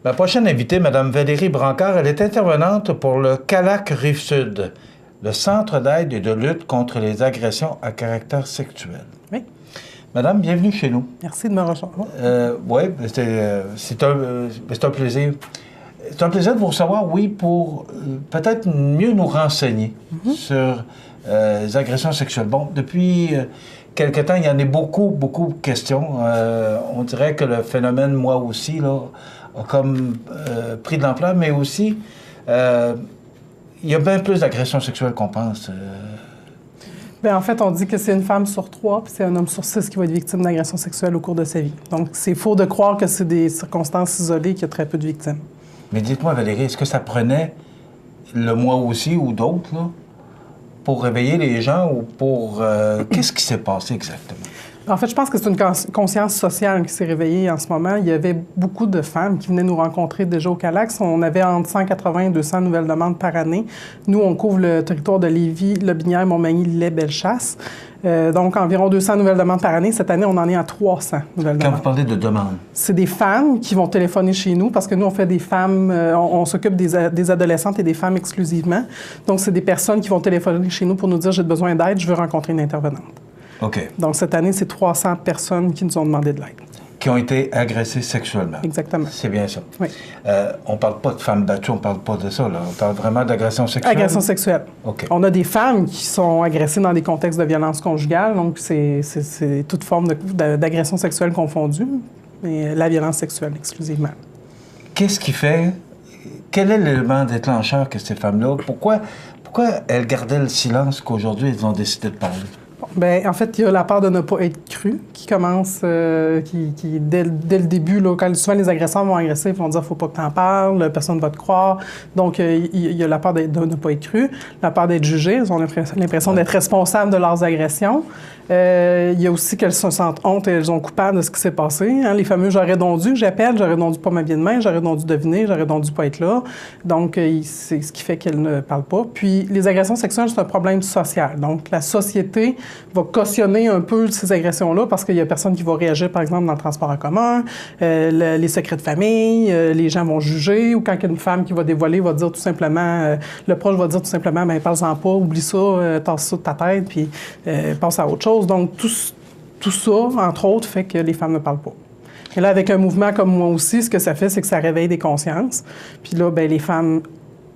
Ma prochaine invitée, Mme Valérie Brancard, elle est intervenante pour le CALAC Rive-Sud, le Centre d'aide et de lutte contre les agressions à caractère sexuel. Oui. Madame, bienvenue chez nous. Merci de me rejoindre. Oui, c'est un plaisir. C'est un plaisir de vous recevoir, oui, pour peut-être mieux nous renseigner sur les agressions sexuelles. Bon, depuis quelque temps, il y en a beaucoup de questions. On dirait que le phénomène, moi aussi, là, a comme pris de l'ampleur, mais aussi, il y a bien plus d'agressions sexuelles qu'on pense. Bien, en fait, on dit que c'est une femme sur 3 puis c'est un homme sur 6 qui va être victime d'agressions sexuelles au cours de sa vie. Donc, c'est faux de croire que c'est des circonstances isolées qu'il y a très peu de victimes. Mais dites-moi, Valérie, est-ce que ça prenait le moi aussi ou d'autres, là, pour réveiller les gens ou pour... Qu'est-ce qui s'est passé exactement? En fait, je pense que c'est une conscience sociale qui s'est réveillée en ce moment. Il y avait beaucoup de femmes qui venaient nous rencontrer déjà au CALAC. On avait entre 180 et 200 nouvelles demandes par année. Nous, on couvre le territoire de Lévis, Lotbinière, Montmagny, Lillet, Bellechasse. Donc, environ 200 nouvelles demandes par année. Cette année, on en est à 300 nouvelles demandes. Quand vous parlez de demandes? C'est des femmes qui vont téléphoner chez nous parce que nous, on fait des femmes, on s'occupe des adolescentes et des femmes exclusivement. Donc, c'est des personnes qui vont téléphoner chez nous pour nous dire « j'ai besoin d'aide, je veux rencontrer une intervenante ». OK. Donc, cette année, c'est 300 personnes qui nous ont demandé de l'aide. Qui ont été agressées sexuellement. Exactement. C'est bien ça. Oui. On ne parle pas de femmes battues, on ne parle pas de ça, là. On parle vraiment d'agression sexuelle? Agression sexuelle. OK. On a des femmes qui sont agressées dans des contextes de violence conjugale, donc c'est toute forme d'agression sexuelle confondue, mais la violence sexuelle exclusivement. Qu'est-ce qui fait... Quel est l'élément déclencheur que ces femmes-là... Pourquoi elles gardaient le silence qu'aujourd'hui, elles ont décidé de parler? Bien, en fait, il y a la peur de ne pas être cru qui commence, dès le début, là, quand souvent les agresseurs vont agresser, ils vont dire « faut pas que tu en parles, personne ne va te croire ». Donc, il y a la peur de ne pas être cru, la peur d'être jugé, ils ont l'impression d'être responsables de leurs agressions. Il y a aussi qu'elles se sentent honte et elles sont coupables de ce qui s'est passé. Hein? Les fameux « j'aurais donc dû », j'appelle, « j'aurais donc dû pas m'habiller de main, j'aurais donc dû deviner, j'aurais donc dû pas être là ». Donc, c'est ce qui fait qu'elles ne parlent pas. Puis, les agressions sexuelles, c'est un problème social. Donc, la société va cautionner un peu ces agressions-là parce qu'il y a personne qui va réagir, par exemple, dans le transport en commun, les secrets de famille, les gens vont juger, ou quand il y a une femme qui va dévoiler, va dire tout simplement, le proche va dire tout simplement, bien, parle-en pas, oublie ça, tasse ça de ta tête, puis passe à autre chose. Donc, tout ça, entre autres, fait que les femmes ne parlent pas. Et là, avec un mouvement comme moi aussi, ce que ça fait, c'est que ça réveille des consciences. Puis là, bien, les femmes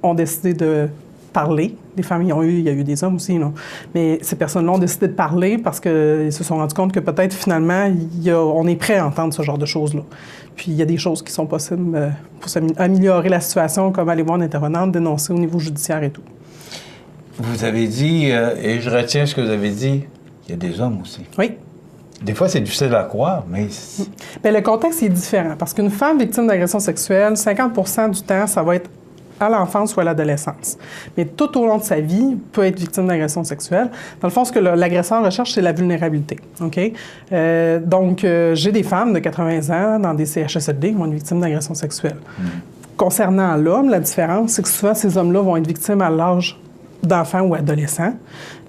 ont décidé de parler. Les femmes, il y a eu des hommes aussi, non? Mais ces personnes-là ont décidé de parler parce qu'ils se sont rendus compte que peut-être, finalement, on est prêt à entendre ce genre de choses-là. Puis il y a des choses qui sont possibles pour améliorer la situation, comme aller voir une intervenante, dénoncer au niveau judiciaire et tout. Vous avez dit, et je retiens ce que vous avez dit, il y a des hommes aussi. Oui. Des fois, c'est difficile à croire, mais... Bien, le contexte est différent parce qu'une femme victime d'agression sexuelle, 50% du temps, ça va être à l'enfance ou à l'adolescence. Mais tout au long de sa vie, peut être victime d'agression sexuelle. Dans le fond, ce que l'agresseur recherche, c'est la vulnérabilité. OK? Donc, j'ai des femmes de 80 ans dans des CHSLD qui vont être victimes d'agression sexuelle. Concernant l'homme, la différence, c'est que souvent, ces hommes-là vont être victimes à l'âge d'enfants ou adolescents,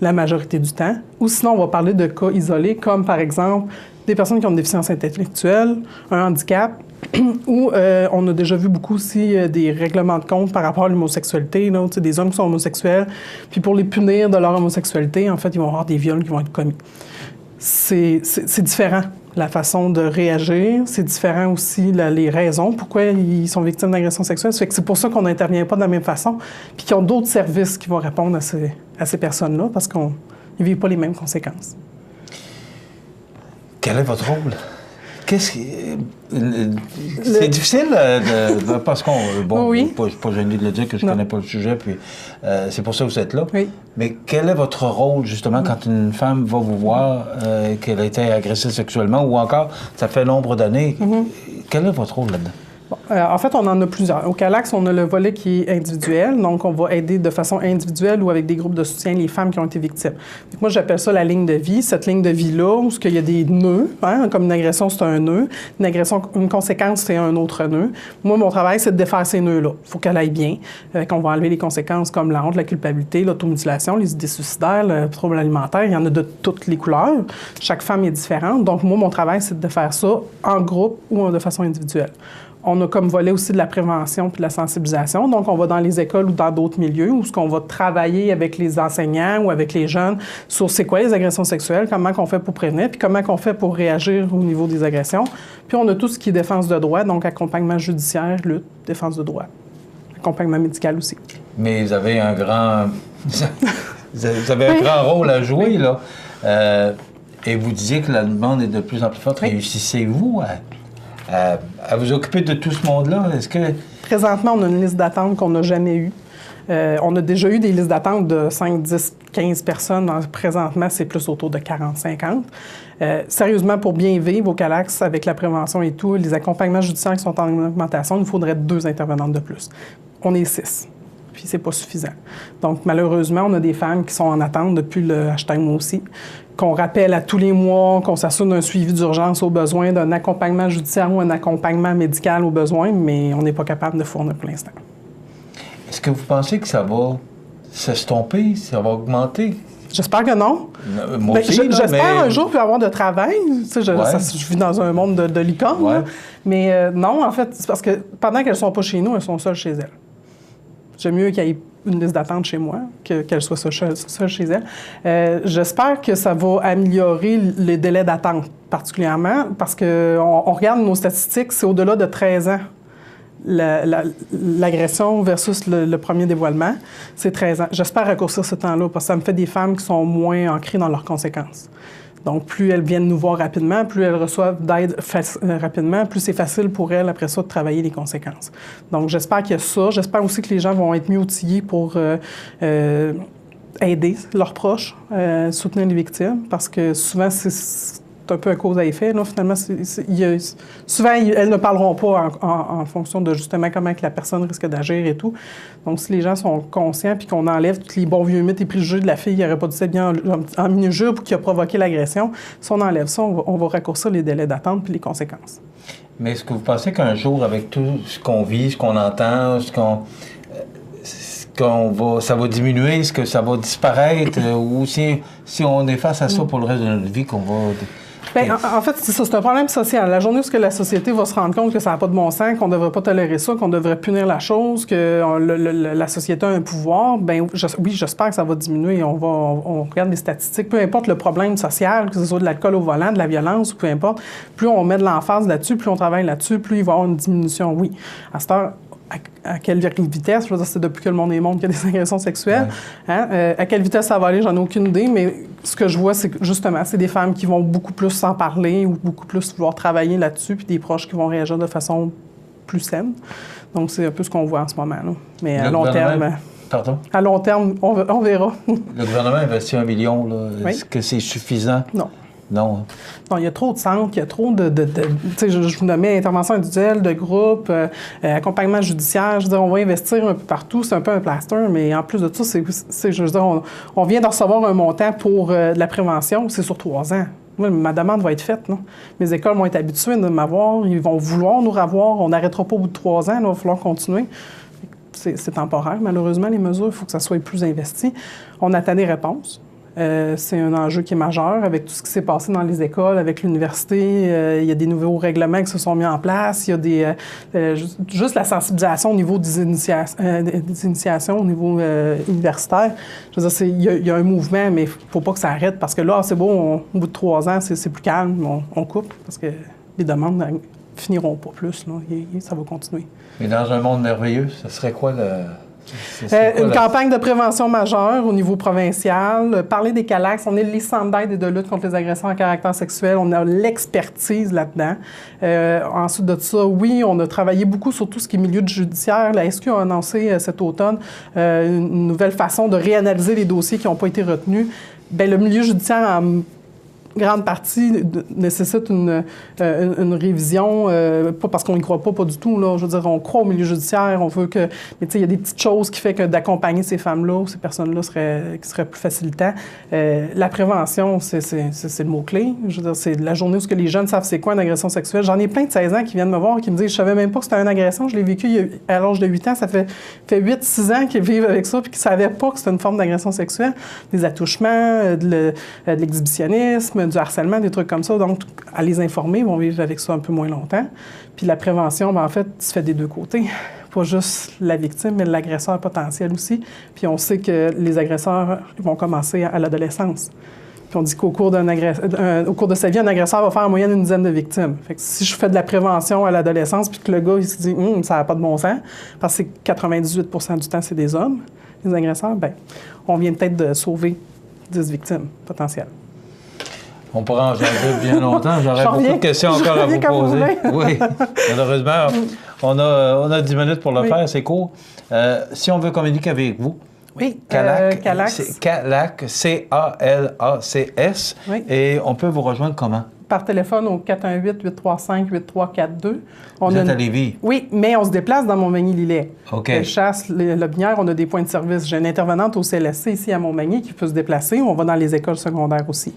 la majorité du temps. Ou sinon, on va parler de cas isolés, comme par exemple des personnes qui ont une déficience intellectuelle, un handicap, ou on a déjà vu beaucoup aussi des règlements de compte par rapport à l'homosexualité, là, des hommes qui sont homosexuels, puis pour les punir de leur homosexualité, en fait, ils vont avoir des viols qui vont être commis. C'est différent, la façon de réagir. C'est différent aussi les raisons pourquoi ils sont victimes d'agression sexuelle. Ça fait que c'est pour ça qu'on n'intervient pas de la même façon, puis qu'ils ont d'autres services qui vont répondre à ces personnes-là, parce qu'ils ne vivent pas les mêmes conséquences. Quel est votre rôle? C'est difficile parce qu'on... Bon, oui. Je ne suis pas gêné de le dire que je ne connais pas le sujet, puis c'est pour ça que vous êtes là. Oui. Mais quel est votre rôle, justement, quand une femme va vous voir qu'elle a été agressée sexuellement, ou encore, ça fait nombre d'années, quel est votre rôle là-dedans? Bon, en fait, on en a plusieurs. Au CALAC, on a le volet qui est individuel, donc on va aider de façon individuelle ou avec des groupes de soutien les femmes qui ont été victimes. Donc, moi, j'appelle ça la ligne de vie. Cette ligne de vie-là, où il y a des nœuds, hein, comme une agression, c'est un nœud. Une agression, une conséquence, c'est un autre nœud. Moi, mon travail, c'est de défaire ces nœuds-là. Il faut qu'elle aille bien, qu'on va enlever les conséquences comme la honte, la culpabilité, l'automutilation, les idées suicidaires, le trouble alimentaire. Il y en a de toutes les couleurs. Chaque femme est différente. Donc, moi, mon travail, c'est de faire ça en groupe ou de façon individuelle. On a comme volet aussi de la prévention puis de la sensibilisation. Donc, on va dans les écoles ou dans d'autres milieux où on va travailler avec les enseignants ou avec les jeunes sur c'est quoi les agressions sexuelles, comment on fait pour prévenir, puis comment on fait pour réagir au niveau des agressions. Puis, on a tout ce qui est défense de droit, donc accompagnement judiciaire, lutte, défense de droit, accompagnement médical aussi. Mais vous avez un grand... vous avez un grand rôle à jouer, là. Et vous disiez que la demande est de plus en plus forte. Réussissez-vous à vous occuper de tout ce monde-là? Est-ce que... Présentement, on a une liste d'attente qu'on n'a jamais eue. On a déjà eu des listes d'attente de 5, 10, 15 personnes. Présentement, c'est plus autour de 40, 50. Sérieusement, pour bien vivre au Calax avec la prévention et tout, les accompagnements judiciaires qui sont en augmentation, il nous faudrait 2 intervenantes de plus. On est 6. Puis c'est pas suffisant. Donc, malheureusement, on a des femmes qui sont en attente depuis le hashtag Moi aussi, qu'on rappelle à tous les mois, qu'on s'assure d'un suivi d'urgence aux besoins, d'un accompagnement judiciaire ou un accompagnement médical aux besoins, mais on n'est pas capable de fournir pour l'instant. Est-ce que vous pensez que ça va s'estomper, ça va augmenter? J'espère que non. Moi aussi, j'espère un jour plus avoir de travail. Tu sais, je vis dans un monde de licorne. Ouais. Mais non, en fait, c'est parce que pendant qu'elles ne sont pas chez nous, elles sont seules chez elles. J'aime mieux qu'il y ait une liste d'attente chez moi qu'elle soit seule chez elle. J'espère que ça va améliorer les délais d'attente, particulièrement, parce qu'on regarde nos statistiques, c'est au-delà de 13 ans. L'agression versus le premier dévoilement, c'est 13 ans. J'espère raccourcir ce temps-là, parce que ça me fait des femmes qui sont moins ancrées dans leurs conséquences. Donc, plus elles viennent nous voir rapidement, plus elles reçoivent d'aide rapidement, plus c'est facile pour elles, après ça, de travailler les conséquences. Donc, j'espère qu'il y a ça. J'espère aussi que les gens vont être mieux outillés pour aider leurs proches, soutenir les victimes, parce que souvent, c'est un peu un cause à effet. Là, finalement, souvent, elles ne parleront pas en fonction de justement comment que la personne risque d'agir et tout. Donc, si les gens sont conscients puis qu'on enlève tous les bons vieux mythes et préjugés de la fille qui n'aurait pas dû s'être bien en mini-jupe ou qui a provoqué l'agression, si on enlève ça, on va raccourcir les délais d'attente puis les conséquences. Mais est-ce que vous pensez qu'un jour, avec tout ce qu'on vit, ce qu'on entend, ça va diminuer, est-ce que ça va disparaître ou si on est face à ça pour le reste de notre vie, qu'on va... Bien, en fait, c'est ça, c'est un problème social. La journée où la société va se rendre compte que ça n'a pas de bon sens, qu'on ne devrait pas tolérer ça, qu'on devrait punir la chose, que la société a un pouvoir, bien, oui, j'espère que ça va diminuer. On regarde les statistiques, peu importe le problème social, que ce soit de l'alcool au volant, de la violence, peu importe, plus on met de l'emphase là-dessus, plus on travaille là-dessus, plus il va y avoir une diminution, oui. À cette heure, à quelle vitesse? Je veux dire, c'est depuis que le monde est monde qu'il y a des agressions sexuelles. Ouais. Hein? À quelle vitesse ça va aller, j'en ai aucune idée, mais ce que je vois, c'est que justement, c'est des femmes qui vont beaucoup plus s'en parler ou beaucoup plus vouloir travailler là-dessus, puis des proches qui vont réagir de façon plus saine. Donc, c'est un peu ce qu'on voit en ce moment. Là. Mais à long terme... Pardon? À long terme, on verra. Le gouvernement investit 1 million. Là. Oui. Est-ce que c'est suffisant? Non. Non. Non, il y a trop de centres, il y a trop de tu sais, je vous nommais intervention individuelle, de groupe, accompagnement judiciaire. Je veux dire, on va investir un peu partout. C'est un peu un plaster, mais en plus de ça, je veux dire, on vient de recevoir un montant pour de la prévention. C'est sur 3 ans. Moi, ma demande va être faite. Non? Mes écoles vont être habituées de m'avoir. Ils vont vouloir nous revoir. On n'arrêtera pas au bout de 3 ans. Là, il va falloir continuer. C'est temporaire, malheureusement, les mesures. Il faut que ça soit plus investi. On attend des réponses. C'est un enjeu qui est majeur avec tout ce qui s'est passé dans les écoles, avec l'université. Il y a des nouveaux règlements qui se sont mis en place. Il y a des juste la sensibilisation au niveau des initiations au niveau universitaire. Je veux dire, il y a un mouvement, mais il ne faut pas que ça arrête parce que là, c'est beau, au bout de 3 ans, c'est plus calme. On coupe parce que les demandes ne finiront pas plus. Là, ça va continuer. Mais dans un monde merveilleux, ce serait quoi le... Une campagne de prévention majeure au niveau provincial. Parler des Calax. On est les centres d'aide et de lutte contre les agressions à caractère sexuel. On a l'expertise là-dedans. Ensuite de ça, oui, on a travaillé beaucoup sur tout ce qui est milieu judiciaire. La SQ a annoncé cet automne une nouvelle façon de réanalyser les dossiers qui n'ont pas été retenus. Bien, le milieu judiciaire, en grande partie, nécessite une révision, pas parce qu'on n'y croit pas du tout. Là. Je veux dire, on croit au milieu judiciaire, on veut que... Mais tu sais, il y a des petites choses qui font que d'accompagner ces femmes-là ou ces personnes-là qui seraient plus facilitant. La prévention, c'est le mot-clé. Je veux dire, c'est la journée où les jeunes savent c'est quoi une agression sexuelle. J'en ai plein de 16 ans qui viennent me voir et qui me disent « Je savais même pas que c'était une agression, je l'ai vécu à l'âge de 8 ans. Ça fait 8-6 ans qu'ils vivent avec ça puis qu'ils ne savaient pas que c'était une forme d'agression sexuelle. » Des attouchements, de l'exhibitionnisme, du harcèlement, des trucs comme ça. Donc, à les informer, ils vont vivre avec ça un peu moins longtemps. Puis la prévention, en fait, se fait des deux côtés. Pas juste la victime, mais l'agresseur potentiel aussi. Puis on sait que les agresseurs vont commencer à l'adolescence. Puis on dit qu'au cours au cours de sa vie, un agresseur va faire en moyenne une dizaine de victimes. Fait que si je fais de la prévention à l'adolescence, puis que le gars, il se dit « ça n'a pas de bon sens », parce que 98 du temps, c'est des hommes, les agresseurs, bien, on vient peut-être de sauver 10 victimes potentielles. On pourra en jaser bien longtemps. J'aurais beaucoup de questions encore à vous poser. Oui, malheureusement, on a 10 minutes pour le faire, c'est court. Si on veut communiquer avec vous, oui, Calacs, Calacs, C-A-L-A-C-S, oui. Et on peut vous rejoindre comment? Par téléphone au 418-835-8342. Vous êtes à Lévis? Oui, mais on se déplace dans Montmagny-Lillet. OK. Chasse, Lobinière, on a des points de service. J'ai une intervenante au CLSC ici à Montmagny qui peut se déplacer. On va dans les écoles secondaires aussi.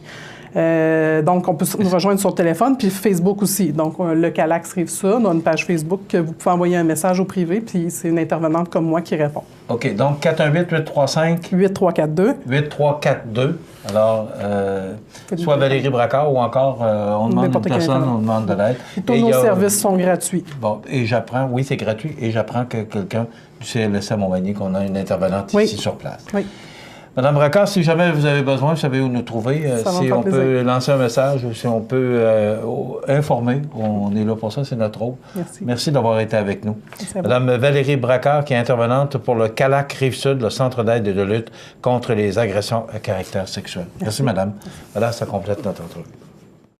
Donc, on peut nous rejoindre sur le téléphone, puis Facebook aussi. Donc, le Calacs Rive-Sud, on a une page Facebook que vous pouvez envoyer un message au privé, puis c'est une intervenante comme moi qui répond. OK. Donc, 418-835... 8342. 8342. Alors, soit Valérie Bracard ou encore, on demande une personne, on demande de l'aide. Tous nos services sont gratuits. Bon, et j'apprends, oui, c'est gratuit, et j'apprends que quelqu'un du CLSC à Montmagny, qu'on a une intervenante ici sur place. Oui. Madame Bracard, si jamais vous avez besoin, vous savez où nous trouver. Si on peut lancer un message ou si on peut informer, on est là pour ça, c'est notre rôle. Merci. Merci d'avoir été avec nous. Merci à vous. Madame Valérie Bracard, qui est intervenante pour le Calacs Rive-Sud, le Centre d'aide et de lutte contre les agressions à caractère sexuel. Merci madame. Voilà, ça complète notre entrevue.